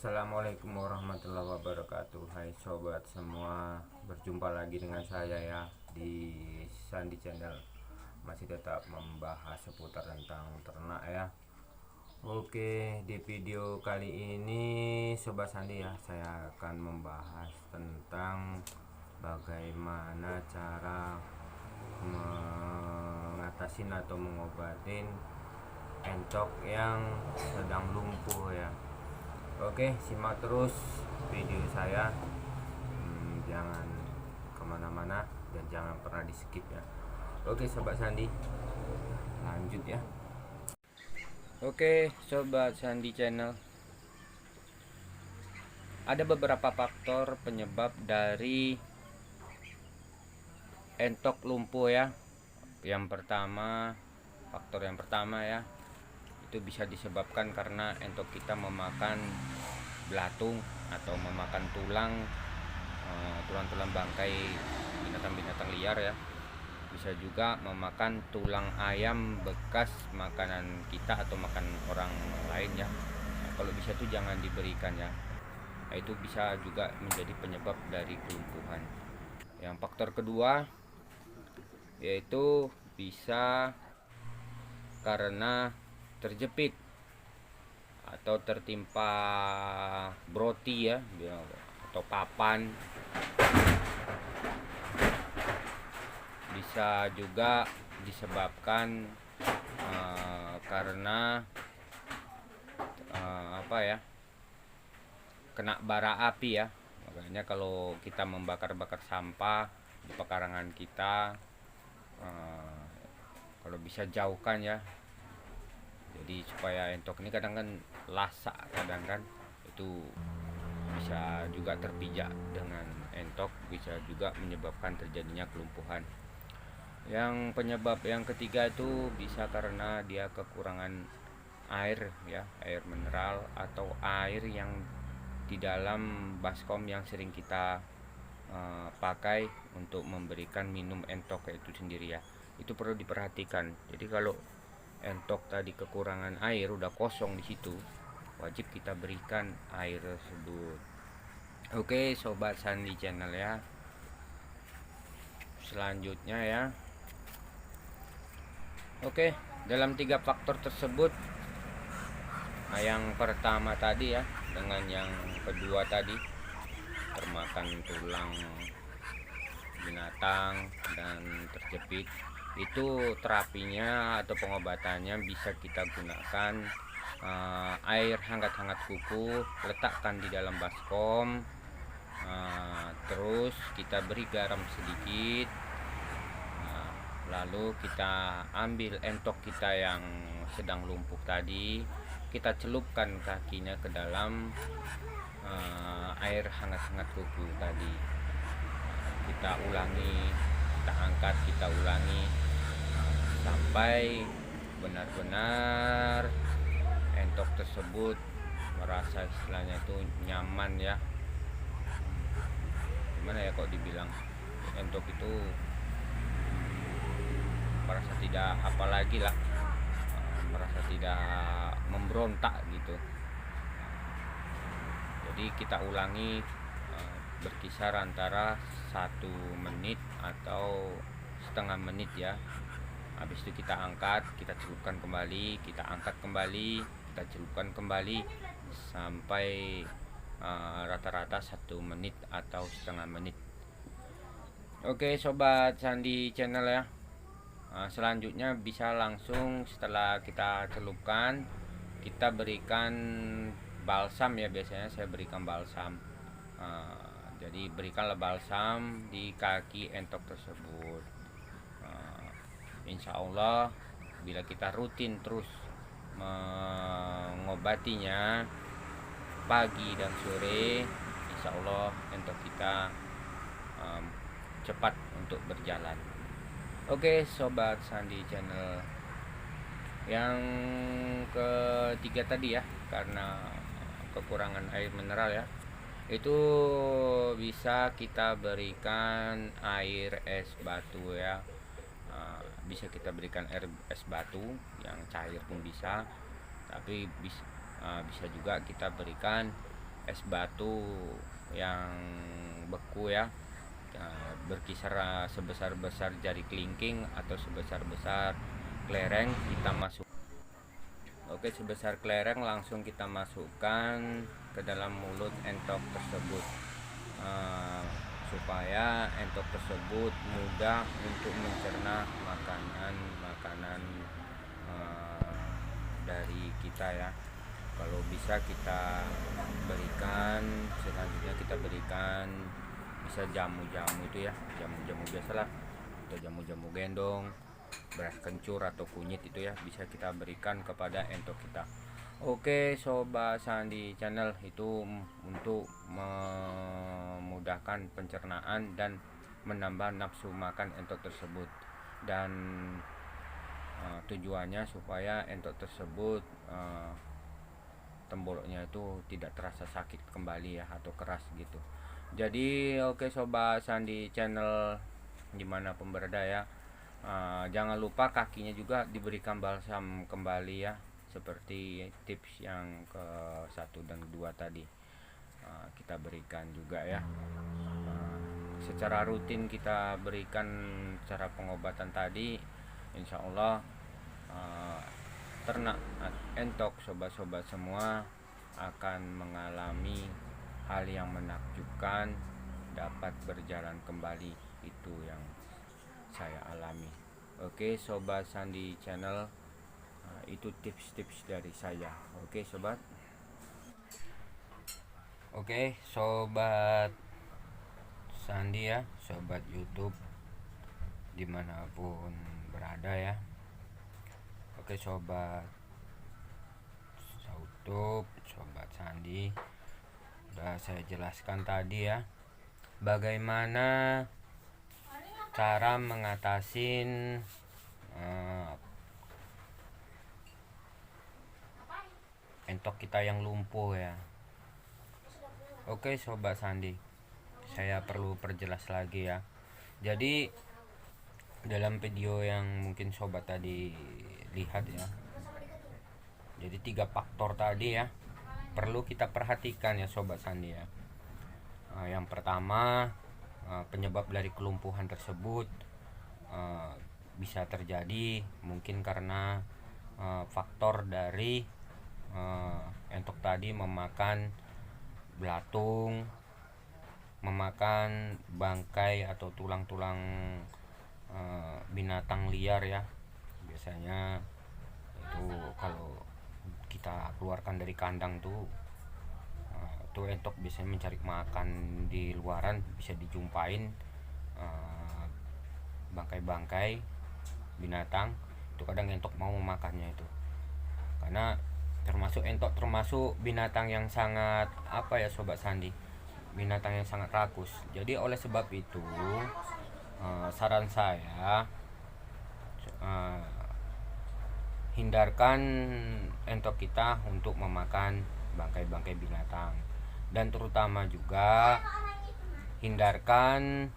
Assalamualaikum warahmatullahi wabarakatuh. Hai sobat semua, berjumpa lagi dengan saya ya di Sandi Channel. Masih tetap membahas seputar tentang ternak ya. Oke, di video kali ini Sobat Sandi ya, saya akan membahas tentang bagaimana cara mengatasi atau mengobatin entok yang sedang lumpuh ya. Oke, simak terus video saya. Jangan kemana-mana dan jangan pernah di skip ya. Oke Sobat Sandi, lanjut ya. Oke Sobat Sandi Channel, ada beberapa faktor penyebab dari entok lumpuh ya. Faktor yang pertama ya, itu bisa disebabkan karena entok kita memakan belatung atau memakan tulang-tulang bangkai binatang-binatang liar ya. Bisa juga memakan tulang ayam bekas makanan kita atau makan orang lain ya. Kalau bisa tuh jangan diberikan ya. Itu bisa juga menjadi penyebab dari kelumpuhan. Yang faktor kedua yaitu bisa karena terjepit atau tertimpa broti ya, atau papan. Bisa juga disebabkan karena kena bara api ya. Makanya kalau kita membakar-bakar sampah di pekarangan kita, kalau bisa jauhkan ya. Jadi supaya entok ini kadang kan lasak, kadang kan itu bisa juga terpijak dengan entok, bisa juga menyebabkan terjadinya kelumpuhan. Yang penyebab yang ketiga itu bisa karena dia kekurangan air ya, air mineral atau air yang di dalam baskom yang sering kita pakai untuk memberikan minum entok itu sendiri ya. Itu perlu diperhatikan. Jadi kalau entok tadi kekurangan air, udah kosong di situ, wajib kita berikan air tersebut. Oke Sobat Sandi Channel ya, selanjutnya ya. Oke, dalam 3 faktor tersebut, yang pertama tadi ya dengan yang kedua tadi, termakan tulang binatang dan terjepit, itu terapinya atau pengobatannya bisa kita gunakan air hangat-hangat kuku, letakkan di dalam baskom, terus kita beri garam sedikit, lalu kita ambil entok kita yang sedang lumpuh tadi, kita celupkan kakinya ke dalam air hangat-hangat kuku tadi. Kita ulangi, kita angkat, kita ulangi sampai benar-benar entok tersebut merasa istilahnya itu nyaman ya. Gimana ya kok dibilang, entok itu merasa tidak apalagi lah, merasa tidak memberontak gitu. Jadi kita ulangi berkisar antara 1 menit atau setengah menit ya. Habis itu kita angkat, kita celupkan kembali, kita angkat kembali, kita celupkan kembali sampai rata-rata 1 menit atau setengah menit. Oke Sobat Sandi Channel ya, selanjutnya bisa langsung setelah kita celupkan, kita berikan balsam ya. Biasanya saya berikan balsam. Jadi berikanlah balsam di kaki entok tersebut. Insya Allah bila kita rutin terus mengobatinya pagi dan sore, insya Allah entok kita cepat untuk berjalan. Oke Sobat Sandi Channel, yang ketiga tadi ya, karena kekurangan air mineral ya, itu bisa kita berikan air es batu ya. Bisa kita berikan air es batu yang cair pun bisa, tapi bisa juga kita berikan es batu yang beku ya, berkisar sebesar-besar jari kelingking atau sebesar-besar kelereng kita masuk. Oke, sebesar kelereng langsung kita masukkan ke dalam mulut entok tersebut, supaya entok tersebut mudah untuk mencerna makanan dari kita ya. Kalau bisa kita berikan, selanjutnya kita berikan bisa jamu-jamu itu ya, jamu-jamu biasalah, atau jamu-jamu gendong, beras kencur atau kunyit itu ya, bisa kita berikan kepada entok kita. Oke Sobat Sandi Channel, itu untuk memudahkan pencernaan dan menambah nafsu makan entok tersebut, dan tujuannya supaya entok tersebut temboloknya itu tidak terasa sakit kembali ya, atau keras gitu. Jadi oke Sobat Sandi Channel dimanapun berada ya, jangan lupa kakinya juga diberikan balsam kembali ya, seperti tips yang ke 1 dan 2 tadi kita berikan juga ya. Secara rutin kita berikan cara pengobatan tadi, insya Allah ternak entok sobat-sobat semua akan mengalami hal yang menakjubkan, dapat berjalan kembali. Itu yang saya alami. Oke Sobat Sandi Channel, itu tips-tips dari saya. Oke sobat. Oke Sobat Sandi ya, sobat YouTube dimanapun berada ya. Oke Sobat YouTube, Sobat Sandi, udah saya jelaskan tadi ya, bagaimana cara mengatasin entok kita yang lumpuh ya. Oke Sobat Sandi, saya perlu perjelas lagi ya. Jadi dalam video yang mungkin sobat tadi lihat ya, jadi 3 faktor tadi ya perlu kita perhatikan ya Sobat Sandi ya. Yang pertama, penyebab dari kelumpuhan tersebut bisa terjadi mungkin karena faktor dari entok tadi memakan belatung, memakan bangkai atau tulang-tulang binatang liar ya. Biasanya itu kalau kita keluarkan dari kandang tuh entok biasanya mencari makan di luaran, bisa dijumpain bangkai-bangkai binatang itu, kadang entok mau memakannya itu, karena entok termasuk binatang yang sangat Sobat Sandi, binatang yang sangat rakus. Jadi oleh sebab itu saran saya, hindarkan entok kita untuk memakan bangkai-bangkai binatang, dan terutama juga hindarkan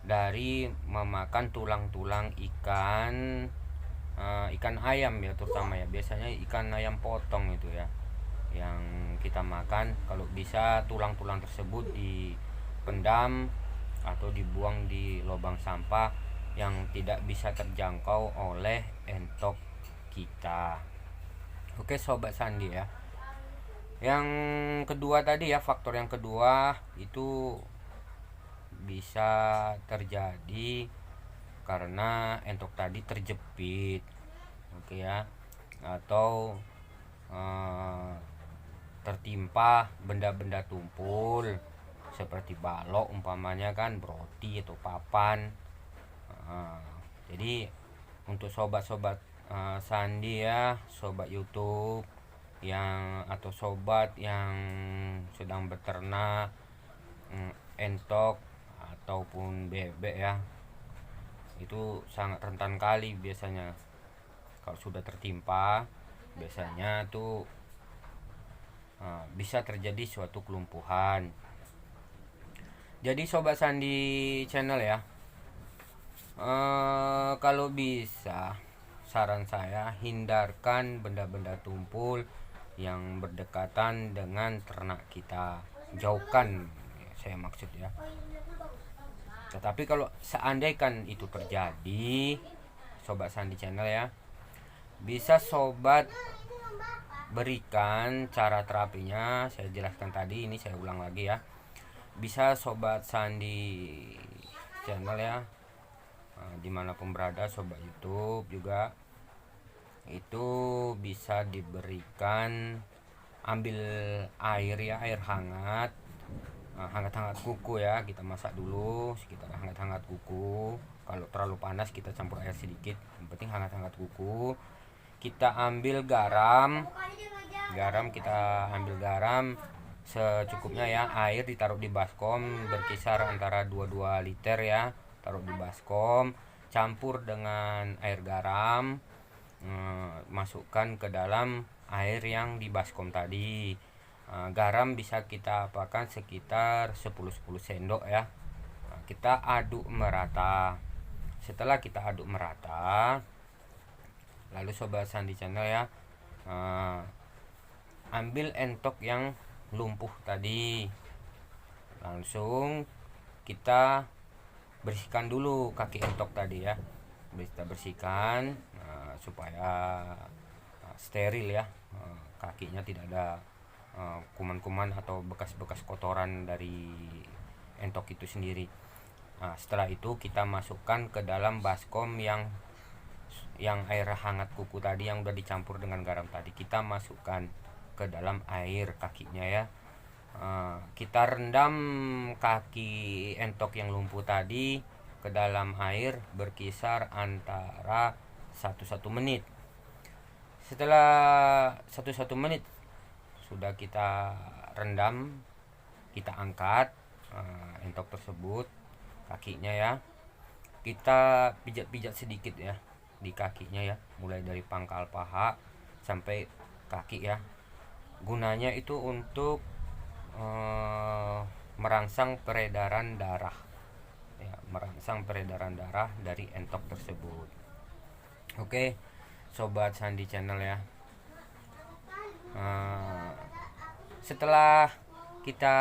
dari memakan tulang-tulang ikan ayam ya, terutama ya, biasanya ikan ayam potong itu ya yang kita makan. Kalau bisa tulang-tulang tersebut dipendam atau dibuang di lubang sampah yang tidak bisa terjangkau oleh entok kita. Oke Sobat Sandi ya. Yang kedua tadi ya, faktor yang kedua itu bisa terjadi karena entok tadi terjepit, oke ya, atau tertimpa benda-benda tumpul seperti balok umpamanya kan, roti atau papan. Jadi untuk sobat-sobat Sandi ya, sobat YouTube atau sobat yang sedang beternak entok ataupun bebek ya, itu sangat rentan kali biasanya kalau sudah tertimpa. Biasanya tuh bisa terjadi suatu kelumpuhan. Jadi Sobat Sandi Channel ya, kalau bisa saran saya, hindarkan benda-benda tumpul yang berdekatan dengan ternak kita, jauhkan saya maksud ya. Tetapi kalau seandainya itu terjadi, Sobat Sandi Channel ya, bisa sobat berikan cara terapinya. Saya jelaskan tadi, ini saya ulang lagi ya. Bisa Sobat Sandi Channel ya, dimanapun berada, sobat YouTube juga, itu bisa diberikan, ambil air ya, air hangat, hangat-hangat kuku ya, kita masak dulu sekitar hangat-hangat kuku. Kalau terlalu panas kita campur air sedikit, yang penting hangat-hangat kuku. Kita ambil garam, kita ambil garam secukupnya ya. Air ditaruh di baskom berkisar antara 2 liter ya, taruh di baskom, campur dengan air garam, masukkan ke dalam air yang di baskom tadi. Garam bisa kita apakan sekitar 10 sendok ya. Kita aduk merata. Setelah kita aduk merata, lalu Sobat Sandi Channel ya, ambil entok yang lumpuh tadi, langsung kita bersihkan dulu kaki entok tadi ya. Kita bersihkan supaya steril ya, kakinya tidak ada kuman-kuman atau bekas-bekas kotoran dari entok itu sendiri. Setelah itu kita masukkan ke dalam baskom yang air hangat kuku tadi yang udah dicampur dengan garam tadi, kita masukkan ke dalam air kakinya ya. Kita rendam kaki entok yang lumpuh tadi ke dalam air berkisar antara 1 menit. Setelah 1 menit sudah kita rendam, kita angkat entok tersebut, kakinya ya. Kita pijat-pijat sedikit ya di kakinya ya, mulai dari pangkal paha sampai kaki ya. Gunanya itu untuk merangsang peredaran darah ya, merangsang peredaran darah dari entok tersebut. Oke, Sobat Sandi Channel ya. Setelah kita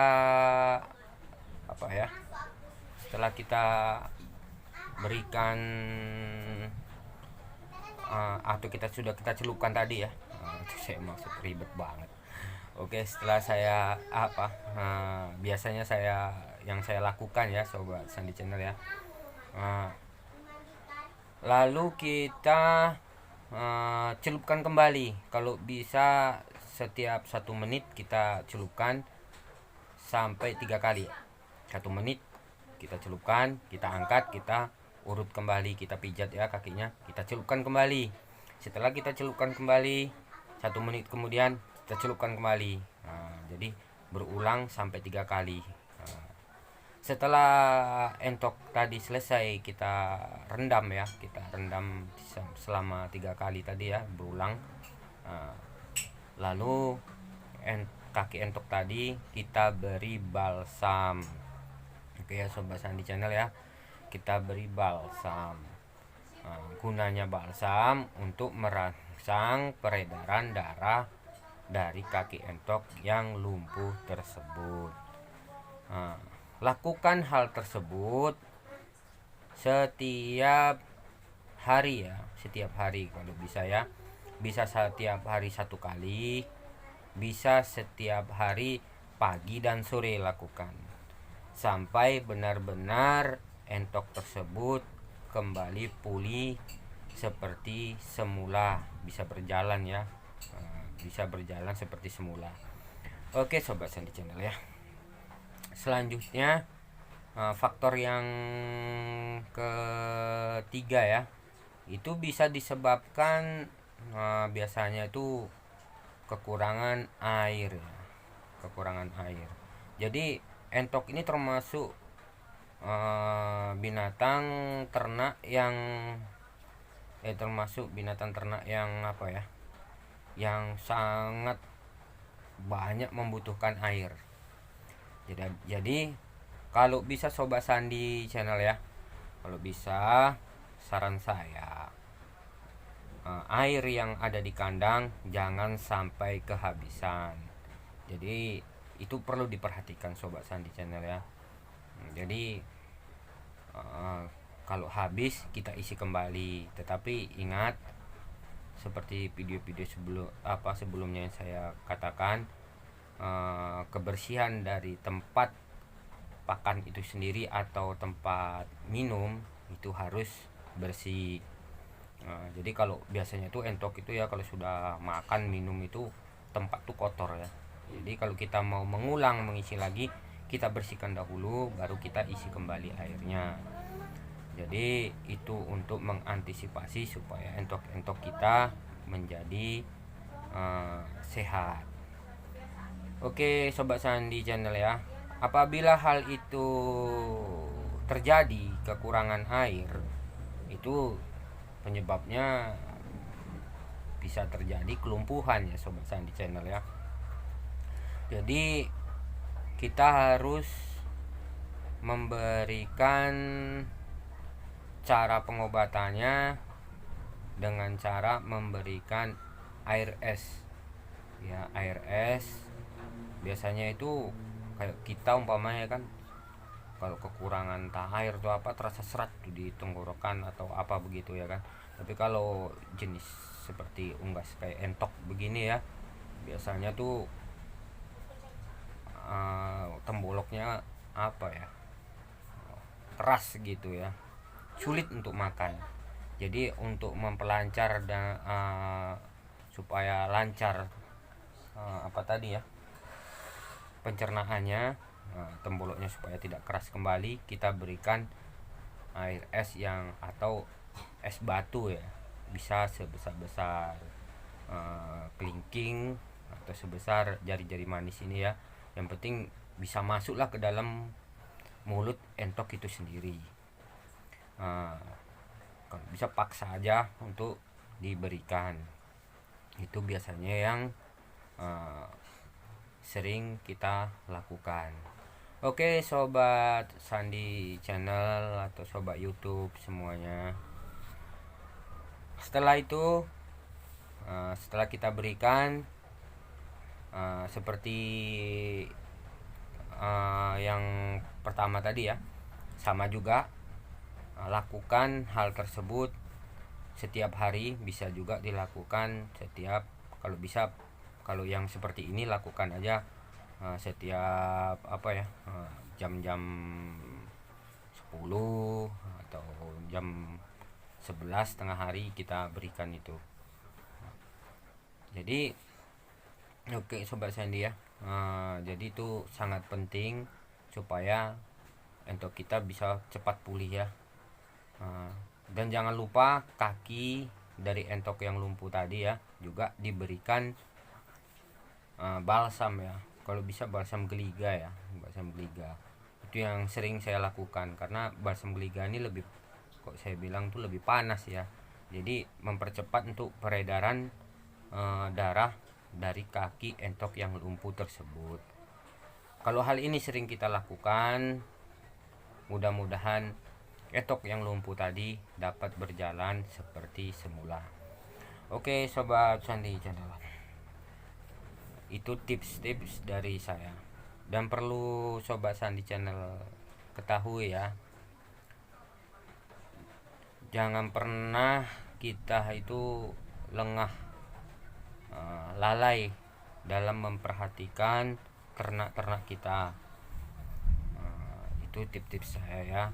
setelah kita berikan atau kita celupkan tadi ya, saya maksud ribet banget. Oke, setelah saya biasanya yang saya lakukan ya Sobat Sandi Channel ya, lalu kita celupkan kembali. Kalau bisa setiap 1 menit kita celupkan sampai 3 kali. 1 menit kita celupkan, kita angkat, kita urut kembali, kita pijat ya kakinya, kita celupkan kembali. Setelah kita celupkan kembali, 1 menit kemudian kita celupkan kembali. Jadi berulang sampai 3 kali. Setelah entok tadi selesai kita rendam ya, kita rendam selama 3 kali tadi ya, berulang. Lalu kaki entok tadi kita beri balsam. Oke ya Sobat Sandi Channel ya, kita beri balsam. Gunanya balsam untuk merangsang peredaran darah dari kaki entok yang lumpuh tersebut. Lakukan hal tersebut setiap hari ya, setiap hari kalau bisa ya. Bisa setiap hari 1 kali, bisa setiap hari pagi dan sore lakukan, sampai benar-benar entok tersebut kembali pulih seperti semula, bisa berjalan ya, bisa berjalan seperti semula. Oke Sobat Sandi Channel ya. Selanjutnya faktor yang ketiga ya, itu bisa disebabkan biasanya itu kekurangan air ya. Kekurangan air. Jadi entok ini termasuk binatang ternak yang yang sangat banyak membutuhkan air. Jadi kalau bisa Sobat Sandi Channel ya, kalau bisa saran saya air yang ada di kandang jangan sampai kehabisan. Jadi itu perlu diperhatikan Sobat Sandi Channel ya. Jadi kalau habis kita isi kembali, tetapi ingat seperti video-video sebelumnya yang saya katakan, kebersihan dari tempat pakan itu sendiri atau tempat minum itu harus bersih. Jadi kalau biasanya itu entok itu ya, kalau sudah makan minum itu tempat tuh kotor ya. Jadi kalau kita mau mengulang mengisi lagi, kita bersihkan dahulu baru kita isi kembali airnya. Jadi itu untuk mengantisipasi supaya entok-entok kita menjadi sehat. Oke Sobat Sandi Channel ya, apabila hal itu terjadi kekurangan air, itu penyebabnya bisa terjadi kelumpuhan ya Sobat Sandi Channel ya. Jadi kita harus memberikan cara pengobatannya dengan cara memberikan air es ya. Air es biasanya itu kayak kita umpamanya kan, kalau kekurangan air tuh apa, terasa serat tuh di tenggorokan atau apa begitu ya kan. Tapi kalau jenis seperti unggas kayak entok begini ya, biasanya tuh temboloknya apa ya, keras gitu ya, sulit untuk makan. Jadi untuk memperlancar dan supaya lancar apa tadi ya, pencernaannya, temboloknya supaya tidak keras kembali, kita berikan air es yang atau es batu ya, bisa sebesar-besar kelingking atau sebesar jari-jari manis ini ya. Yang penting bisa masuklah ke dalam mulut entok itu sendiri. Kalau bisa paksa aja untuk diberikan. Itu biasanya yang sering kita lakukan. Oke Sobat Sandi Channel atau Sobat YouTube semuanya, setelah itu setelah kita berikan seperti yang pertama tadi ya, sama juga lakukan hal tersebut setiap hari. Bisa juga dilakukan setiap, kalau bisa, kalau yang seperti ini lakukan aja setiap apa ya, jam-jam 10 atau jam 11 tengah hari kita berikan itu. Jadi oke Sobat Sandi ya, jadi itu sangat penting supaya entok kita bisa cepat pulih ya. Dan jangan lupa kaki dari entok yang lumpuh tadi ya juga diberikan balsam ya. Kalau bisa balsam geliga ya, balsam geliga itu yang sering saya lakukan, karena balsam geliga ini lebih, kok saya bilang tuh lebih panas ya. Jadi mempercepat untuk peredaran darah dari kaki entok yang lumpuh tersebut. Kalau hal ini sering kita lakukan, mudah-mudahan entok yang lumpuh tadi dapat berjalan seperti semula. Oke Sobat Sandi Channel, itu tips-tips dari saya. Dan perlu Sobat Sandi Channel ketahui ya, jangan pernah kita itu lengah, lalai dalam memperhatikan ternak-ternak kita. Itu tips-tips saya ya.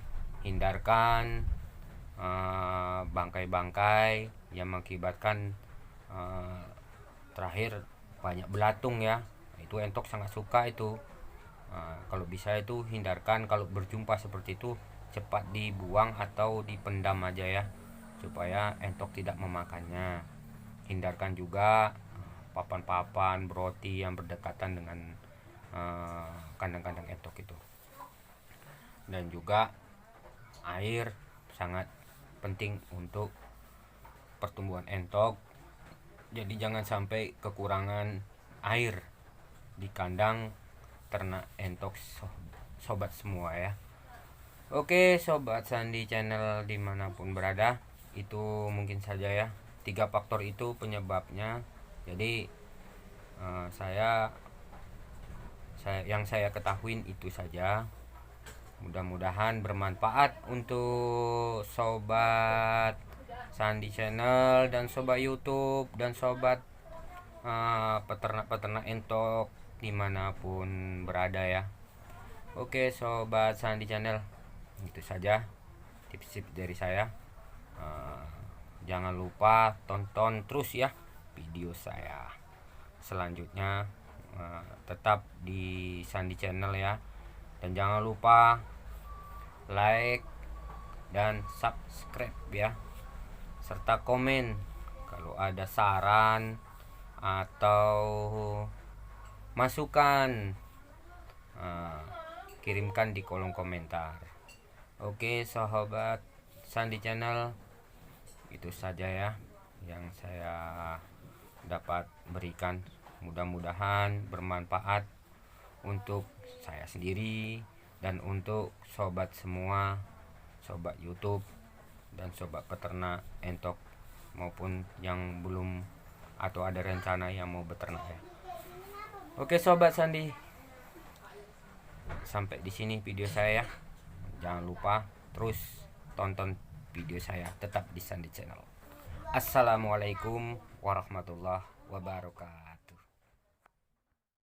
Hindarkan bangkai-bangkai yang mengakibatkan terakhir banyak belatung ya. Itu entok sangat suka itu. Kalau bisa itu hindarkan, kalau berjumpa seperti itu cepat dibuang atau dipendam aja ya, supaya entok tidak memakannya. Hindarkan juga papan-papan beroti yang berdekatan dengan kandang-kandang entok itu. Dan juga air sangat penting untuk pertumbuhan entok. Jadi jangan sampai kekurangan air di kandang ternak entok sobat semua ya. Oke Sobat Sandi Channel dimanapun berada, itu mungkin saja ya 3 faktor itu penyebabnya. Jadi yang saya ketahuin itu saja. Mudah-mudahan bermanfaat untuk sobat Sandi Channel dan sobat YouTube dan sobat peternak-peternak entok dimanapun berada ya. Oke sobat Sandi Channel, itu saja tips-tips dari saya. Jangan lupa tonton terus ya video saya selanjutnya. Tetap di Sandi Channel ya, dan jangan lupa like dan subscribe ya, serta komen kalau ada saran atau masukan, kirimkan di kolom komentar. Oke sahabat Sandi Channel, itu saja ya yang saya dapat berikan. Mudah-mudahan bermanfaat untuk saya sendiri dan untuk sobat semua, sobat YouTube dan sobat peternak entok maupun yang belum atau ada rencana yang mau beternak ya. Oke sobat Sandi, sampai di sini video saya. Jangan lupa terus tonton video saya tetap di Sandi Channel. Assalamualaikum warahmatullahi wabarakatuh.